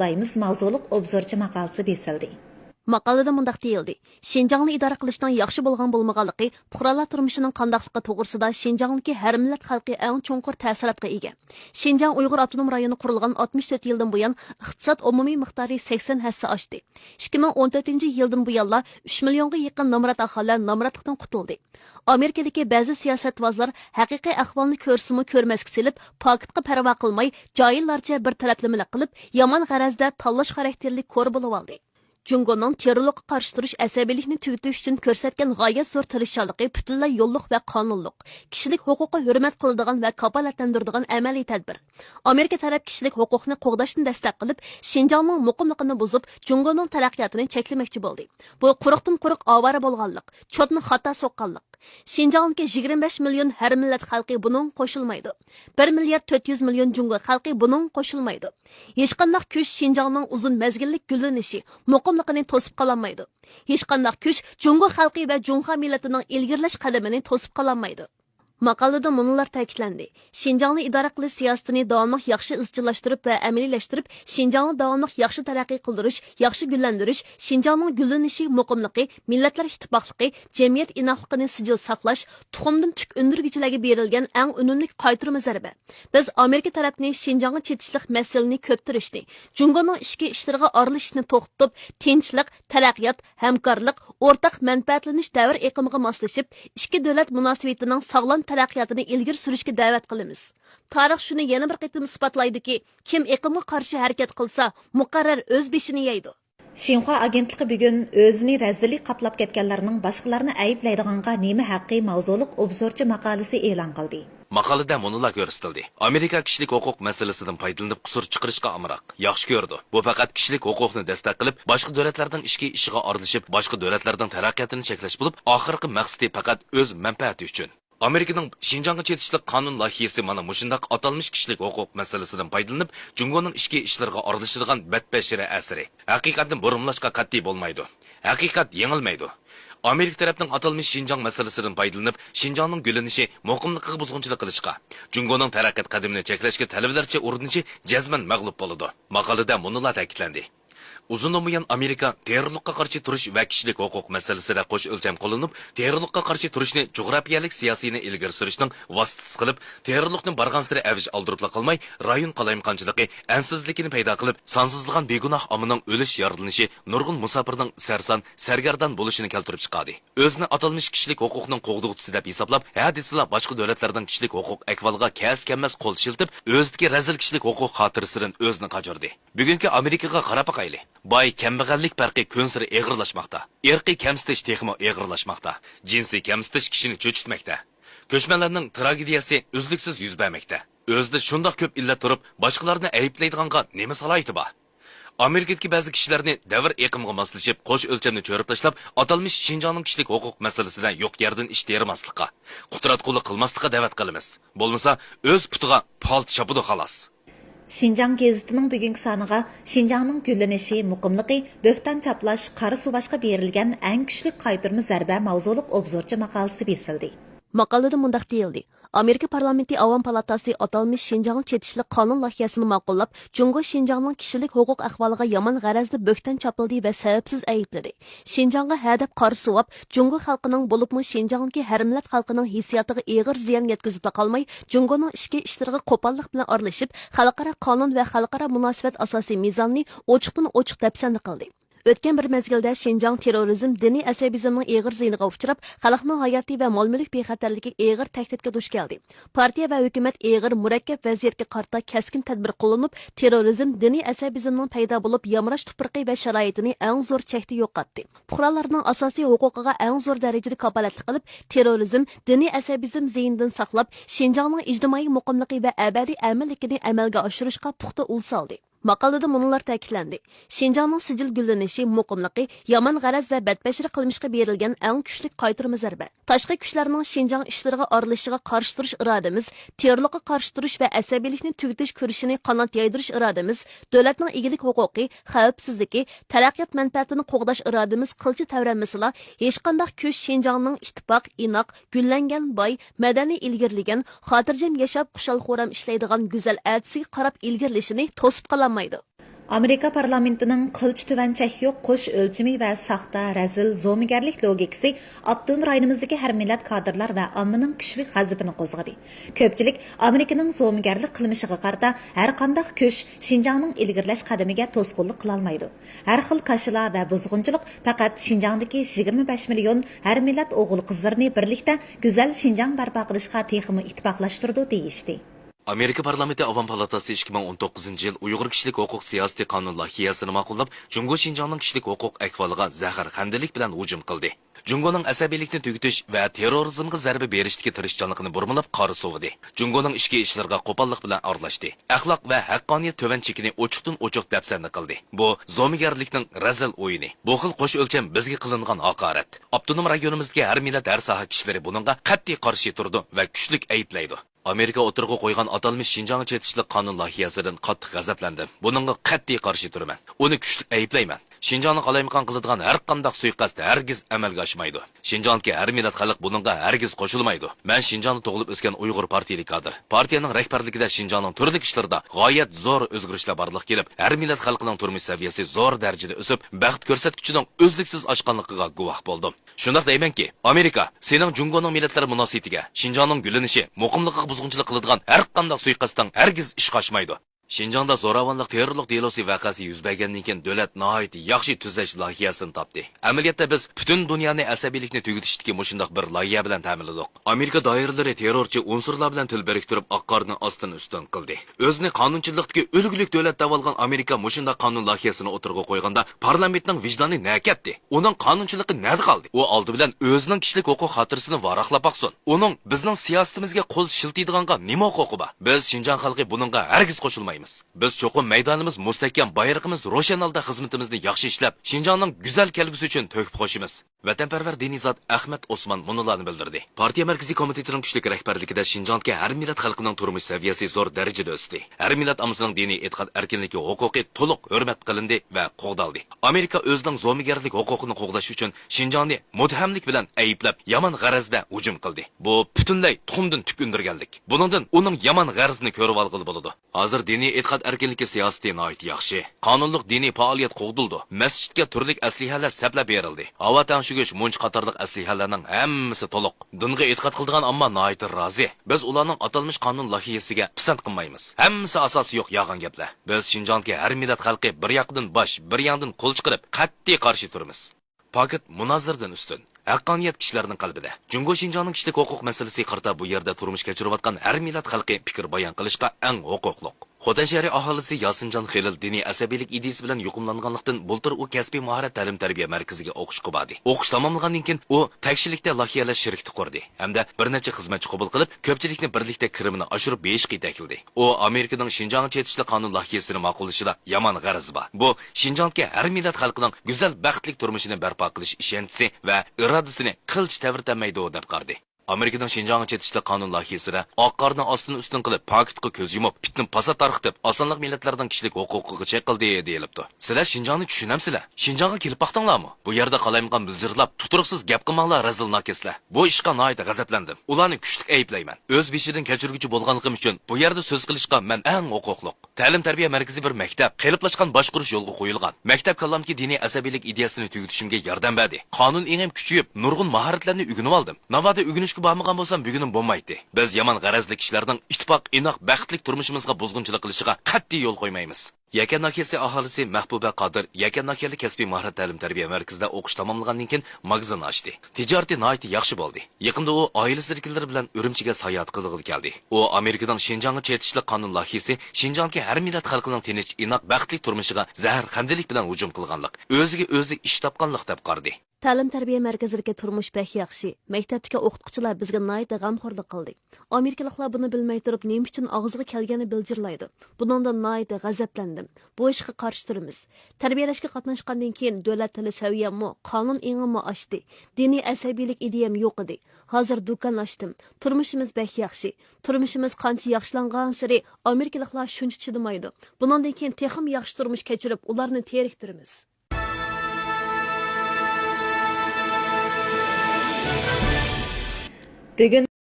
Xitayimiz mavzuliq obzorchi maqolasi besildi. Maqolada mundaq deyildi. Şinjangni idora qilishning yaxshi bo'lgan bo'lmaganligi, fuqarolar turmushining qandaqligi to'g'risida Şinjangdagi har millat xalqi eng cho'nqur ta'sirotga ega. Şinjang Uyg'ur avtonom rayoni qurilgan 64 yildan buyon iqtisod umumiy miqdori 80 hassa oshdi. 2014-yildan buyon 3 millionga yaqin nomrod aholi nomrodlikdan qutuldi. Amerikadagi ba'zi siyosatvozlar haqiqiy ahvolni ko'rsimi ko'rmasga silib, paketga parvo qilmay, joyillarcha bir taraflamalar qilib, yomon g'arazda tanlash xarakterli ko'r bo'lib oldi. Jungoning terrorlikqa qarshi turish asabiylikni tugutish uchun ko'rsatgan g'oyat zo'r tirishchanligi butunlay yo'lliq va qonunliq, kishilik huquqqa hurmat qiladigan va kafolatlantiradigan amaliy tadbir. Amerika taraf kishilik huquqni qo'g'dashni dastlab qilib, Şinjangning muqimligini buzib, Jungoning taraqqiyotini cheklamoqchi bo'ldi. Bu quruqdan quruq ovora bo'lganlik, chotni xato so'qqanlik. Şinjangdagi 25 million har millat xalqi buning qo'shilmaydi. 1 milliard 400 million Jungo xalqi buning qo'shilmaydi. Hech qanday kuch Şinjangning uzun mezgillik gullanishi, muqimligini to'sib qololmaydi. Hech qanday kuch Jungo xalqi va Junxo millatining ilgirlash qadamini to'sib qololmaydi. Maqolada munolar ta'kidlandi. Şinjangni idora qilish siyosatini davomli yaxshi izchillashtirib va amaliylashtirib, Şinjangni davomli yaxshi taraqqiy qildirish, yaxshi gullantirish, Şinjangning gullanishi, muqimligi, millatlar ittifoqligi, jamiyat inoqligini sijil saqlash, tuxumdan tuk undirgichilarga berilgan eng unumli qaytarma zarba. Biz Amerika tarafini Şinjangga chetishlik masalani ko'ptirishni, Jungoning ichki ishlariga aralashishni to'xtatib, tinchlik, taraqqiyot, hamkorlik, o'rtaq manfaatlanish davr iqimiga moslashib, ikki davlat munosabatining sog'lom taraqqiyotini ilgari surishga da'vat qilamiz. Tarix shuni yana bir qitim isbotlaydiki, kim iqimga qarshi harakat qilsa, muqarrar o'z beshini yeydi. Xinhua agentligi bugun o'zini razillik qaplab ketganlarning boshqalarni ayblaydiganga nima haqqi mavzuliq obzorchi maqolasi e'lon qildi. Maqolada munolar ko'rsatildi. Amerika kishilik huquq masalasidan foydalanib qusur chiqarishga amroq. Yaxshi ko'rdi. Bu faqat kishilik huquqni dastak qilib, boshqa davlatlarning ishki ishiga aralashib, boshqa davlatlarning taraqqiyotini cheklash bo'lib, oxirgi maqsadi faqat o'z manfaati uchun. Amerikaning Şinjangga chetishlik qonun loyihasi mana mushundaq atalmış kishilik huquq masalasidan foydalanib, Jungoning ishki ishlariga aralashadigan badbashira asri. Haqiqatni burumlashga qat'iy bo'lmaydi. Haqiqat yengilmaydi. Amerika tarafning atalmış Şinjang masalasidan foydalanib, Şinjangning gullanishi, muqimligiga buzg'unchilik qilishga, Jungoning taraqqiyot qadamini cheklashga talablarcha urinishi jazman mag'lub bo'ladi. Maqolada munolar ta'kidlandi. Uzun olmayan Amerika terrorlikqa qarshi turish va kishilik huquq masalasida qo'sh o'lcham qo'llanib, terrorlikqa qarshi turishni jug'rafiyalik siyosiyni ilgari surishning vositasi qilib, terrorlikni barg'ansiri avish oldirib qolmay, rayon qalayimqanchiligi, ansizlikini paydo qilib, sonsizlagan begunoh omining o'lish yorilinishi, nurg'un musofirning sarson, sargardan bo'lishini keltirib chiqadi. O'zini atalmış kishilik huquqning qo'g'dug'chisi deb hisoblab, hadislar boshqa davlatlarning kishilik huquq ahvoliga kas-kammas qo'l shiltib, o'zidagi razil kishilik huquq xotirasidan o'zini qajirdi. Bugungi Amerikaga qarab boqayli. Boy kambag'allik farqi kunsiri eg'irlashmoqda. Irqiy kamsitish texmo eg'irlashmoqda. Jinsiy kamsitish kishini cho'chitmoqda. Ko'chmanlarning tragediyasi uzluksiz yuz bermoqda. O'zida shundoq ko'p illat turib, boshqalarni ayblaydiganga nima salohiyati bor? Amerikadagi ba'zi kishilarni davr iqimiga moslashib, qo'sh o'lchamni cho'rib tashlab, atalmış Şinjangning kishilik huquq masalasidan yo'q yerdan ish termaslikqa, qutratqulik qilmaslikqa da'vat qilamiz. Bo'lmasa, o'z putiga palt chopidi xolos. Şinjang gezitining bugungi soniga Şinjangning gullanishi, muqimligi, bo'hton chaplash, qora suvashga berilgan eng kuchli qaytarma zarba mavzuliq obzorchi maqolasi besildi. Maqolada mundaq deyildi. Amerika parlamenti Avam palatasi atalmış Şinjangga chetishlik qonun loyihasini ma'qullab, Jungo Şinjangning kishilik huquq ahvoliga yomon g'arazda bo'hton chapildi va sababsiz aybladi. Şinjangga hadab qor suvab, Jungo xalqining bo'libmi Şinjangdagi har millat xalqining hissiyotiga og'ir ziyon yetkazib qolmay, Jungoning ichki ishlariga qo'pollik bilan aralashib, xalqaro qonun va xalqaro munosabat asosiy mezonni ochiqdan ochiq dafsanda qildi. O'tgan bir mezgilda Şinjang terrorizm, diniy asabizmning og'ir ziyniga uchrab, xalqning hayoti va mol-mulk bexatarligi og'ir tahdidga duch keldi. Partiya va hukumat og'ir murakkab vaziyatga qarta keskin tadbir qo'llanib, terrorizm, diniy asabizmning paydo bo'lib, yamrash tuproqi va sharoitini eng zo'r chekda yo'qotdi. Fuqarolarning asosiy huquqiga eng zo'r darajada kafolatlik qilib, terrorizm, diniy asabizm ziynidan saqlab, Şinjangning ijtimoiy muqimligi va abadiy aminlikini amalga oshirishga puxta ul soldi. Maqolada munolar ta'kidlandi. Şinjangning sijil gullanishi, muqimligi, yomon g'araz va badbashir qilmishga berilgan eng kuchli qaytarma zarba. Tashqi kuchlarning Şinjang ishlariga aralashishiga qarshi turish irodamiz, terrorlikqa qarshi turish va asabiylikni tugutish kurashini qanot yaydirish irodamiz, davlatning egilik huquqi, xavfsizligi, taraqqiyot manfaatini qo'g'dash irodamiz qilchi tavranmasila, hech qanday kuch Şinjangning ittifoq, inoq, gullangan, boy, madaniy ilgirligan, xotirjam yashab, xushal-xo'ram ishlaydigan go'zal atisiga qarab ilgirlashini to'sib qolmaydi. Amerika parlamentining qilch tuvanchak yo'q qo'sh o'lchimi va saxta, razil, zo'migarlik logikasi Abdum rayonimizdagi har millat kadrlar va ommaning kuchli g'azabini qo'zg'adi. Ko'pchilik Amerikaning zo'migarlik qilmishiga qarata har qanday kuch Şinjangning ilgirlash qadamiga to'sqinlik qila olmaydi. Har xil kashilar va buzg'unchilik faqat Şinjangdagi 25 million har millat o'g'il qizlarni birlikda go'zal Şinjang barpo qilishga texmi ittifoqlashtirdi deyishdi. Amerika parlamenti Avam palatasi 2019 yil Uyg'ur kishilik huquq siyosiy qonun loyihasini ma'qullab, Jungo Şinjangning kishilik huquq ahvoliga zahar xandilik bilan hujum qildi. Jungoning asabiylikni tugutish va terrorizmga zarba berishdagi tirishchanligini burmilab qora sovidi. Jungoning ichki ishlarga qo'pollik bilan aralashdi. Axloq va haqqoniyat to'van chekini ochiqdan ochiq dafsanda qildi. Bu zo'migarlikning razil o'yini. Bu xil qo'sh o'lcham bizga qilingan haqorat. Avtonom rayonimizdagi har millat har soha kishilari buningga qat'iy qarshi turdi va kuchlik ayblaydi. Amerika o'tirg'i qo'ygan atalmish Şinjang chetishlik qonun loyihasidan qattiq g'azablandim. Buningga qat'iy qarshi turaman. Uni kuchli ayblayman. Şinjangni qalaymaqon qiladigan har qanday suiqasd hargiz amalga oshmaydi. Şinjangga har millat xalq buningga hargiz qo'shilmaydi. Men Şinjangda tug'ilib o'sgan Uyg'ur partiyalik kadr. Partiyaning rahbarligida Şinjangning turli ishlarida g'oyat zo'r o'zgarishlar borliq kelib, har millat xalqining turmush saviyasi zo'r darajada o'sib, baxt ko'rsatkichining o'zliksiz oshganligiga guvoh bo'ldim. Shunday deymanki, Amerika sening Jungoning millatlari munosabatiga, Şinjangning gulinishi, muqimligiga buzg'unchilik qiladigan har qanday suiqasddan hargiz ish qoshmaydi. Şinjangda zo'ravonlik terrorlik delosi vaqasi yuz bergandan keyin davlat nihoyat yaxshi tuzash loyihasini topdi. Amaliyotda biz butun dunyoni asabiylikni tugatishdagi mushundaq bir loyiha bilan ta'minladik. Amerika doiralari terrorchi unsurlar bilan til biriktirib, oqqorni ostin ustin qildi. O'zini qonunchilikdagi o'lgulik davlat deb olgan Amerika mushundaq qonun loyihasini o'tirg'a qo'yganda parlamentning vijdoni nakatdi. Uning qonunchiligi nada qoldi? U oldi bilan o'zining kishilik huquq xotirasini varaqlab baqsin. Uning bizning siyosatimizga qo'l shiltiydiganga nima huquqi bor? Biz Şinjang xalqi buningga hargiz qo'shilmaymiz. Biz cho'qim maydonimiz mustahkam, bayrog'imiz ro'shan holda xizmatimizni yaxshi ishlab, Şinjangning go'zal kelgusi uchun to'kib qo'shimiz. Vatanparvar diniy zot Ahmad Osman munolarni bildirdi. Partiya markaziy komitetining kuchli rahbarligida Şinjangga har millat xalqining turmush saviyasi zo'r darajada o'sdi. Har millat amasining diniy e'tiqod erkinligi huquqi to'liq hurmat qilindi va qo'g'daldi. Amerika o'zining zo'migarlik huquqini qo'g'dash uchun Şinjangni muthamlik bilan ayblab, yomon g'arazda hujum qildi. Bu butunlay tuxumdan tukundirganlik. Buningdan uning yomon g'arazini ko'rib olg'ili bo'ladi. Hozir diniy e'tiqod erkinligi siyosati nihoyat yaxshi. Qonunliq diniy faoliyat qo'g'dildi. Masjidga turli aslihalar saplab berildi. Havo tanshugich munch qatorliq aslihalarning hammasi to'liq. Dinga e'tiqod qilgan ammo nihoyat rozi. Biz ularning atalmish qonun loyihasiga pisand qilmaymiz. Hammasi asosi yo'q yolg'on gaplar. Biz Şinjangga har millat xalqi bir yoqdan bosh, bir yoqdan qo'l chiqarib, qat'iy qarshi turamiz. Paket munozirdan ustun. Haqqoniyat kishilarning qalbida. Jungo Şinjangning kishilik huquq masalasi qarta bu yerda turmush kechirayotgan har millat xalqi fikr bayon qilishga eng huquqliq. Xotan shahri aholisi Yasinjon Xilil diniy asabiylik ideyasi bilan yuqumlanganlikdan bultir u kasbiy mahorat ta'lim-tarbiya markaziga o'qishga bordi. O'qish tamomlagandan keyin u takshilikda loyihalash shirkati qurdi hamda bir necha xizmatchi qabul qilib, ko'pchilikni birlikda kirimini oshirib beshga yetakildi. U Amerikaning Şinjang chetishli qonun loyihasini ma'qullashida yomon g'araz bor. Bu Şinjangga har millat xalqining go'zal baxtli turmushini barpo qilish ishonchi va irodasini qilch tavirtamaydi deb qardi. Amerikaning Şinjang chetishli qonun loyihasida oqqorni ostini ustin qilib, paketga ko'z yumib, pitni pasa tarqitib, osonlik millatlardan kishilik huquqiga chekildi deyilibdi. Sizlar Şinjangni tushunamsizlar? Şinjangga kelib baqdinglarmi? Bu yerda qalaymaqon bildirlab, tuturuqsiz gap qilmanglar, razil nakeslar. Bu ishga nihoyat g'azablandim. Ularni kuchli ayblayman. O'z beshidan kechirguchi bo'lganligim uchun bu yerda so'z qilishga men eng huquqliq. Ta'lim-tarbiya markazi bir maktab, qeliplashgan boshqarish yo'lga qo'yilgan. Maktab kallamki diniy asabiylik ideyasini tugutishimga yordam berdi. Qonun engim kuchayib, nurg'un mahoratlarni o'rganib oldim. Navoda o'rganishga bormagan bo'lsam bugunim bo'lmaydi. Biz yomon g'arazli kishilarning ittifoq, inoq, baxtli turmushimizga buzg'unchilik qilishiga qat'iy yo'l qo'ymaymiz. Yakan nahiyasi aholisi Mahbuba Qodir Yakan nahiyali kasbiy mahorat ta'lim-tarbiya markazida o'qish tamomlagandan keyin magazin ochdi. Tijoratda nihoyat yaxshi bo'ldi. Yaqinda u oilasi vakillari bilan Urumchiga sayohat qilg'ili keldi. U Amerikaning Şinjangga chetishli qonun loyihasi Şinjangga har millat xalqining tinch, inoq, baxtli turmushiga zahar xandilik bilan hujum qilganlik, o'ziga o'zi ish topganlik deb qardi. Ta'lim-tarbiya markazidagi turmush bek yaxshi. Maktabdagi o'qituvchilar bizga nihoyat g'amxo'rlik qildi. Amerikaliklar buni bilmay turib, nima uchun og'ziga kelgani bildirlaydi. Buningdan nihoyat g'azablandim. Bu ishga qarshi turamiz. Tarbiyalashga qatnashgandan keyin davlat tili saviyammi, qonun engimmi oshdi. Diniy asabiylik ideyam yo'q edi. Hozir do'kon ochdim. Turmushimiz bek yaxshi. Turmushimiz qancha yaxshilangan sari Amerikaliklar shuncha chidamaydi. Buningdan keyin texim yaxshi turmush kechirib, ularni teriktiramiz. Bugun